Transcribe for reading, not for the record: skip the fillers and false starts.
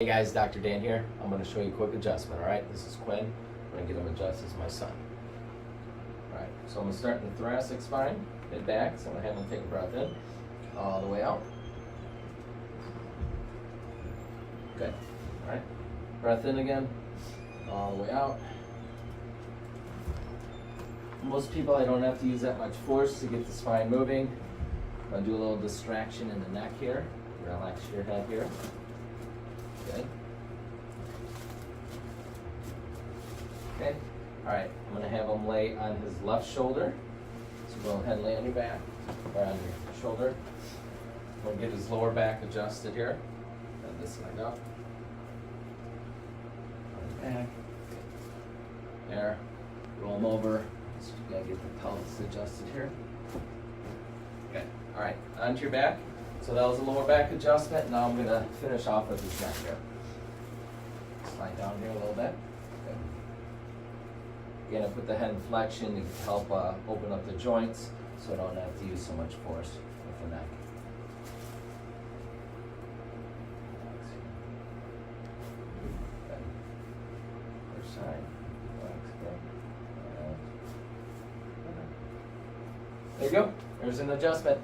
Hey guys, Dr. Dan here. I'm going to show you a quick adjustment, alright? This is Quinn. I'm going to get him adjusted as my son. Alright, so I'm going to start in the thoracic spine, mid-back. So I'm going to have him take a breath in, all the way out. Good. Alright, breath in again, all the way out. Most people, I don't have to use that much force to get the spine moving. I'm going to do a little distraction in the neck here. Relax your head here. Good. Okay. All right. I'm going to have him lay on his left shoulder. So go ahead and lay on your back or on your shoulder. We'll get his lower back adjusted here. And this leg up. On the back. There. Roll him over. So you gotta get the pelvis adjusted here. Okay. All right. Onto your back. So that was a lower back adjustment. Now I'm going to finish off with his neck here. Slide down here a little bit. Okay. Again, I put the head in flexion to help open up the joints so I don't have to use so much force with the neck. Okay. Other side. There you go. There's an adjustment.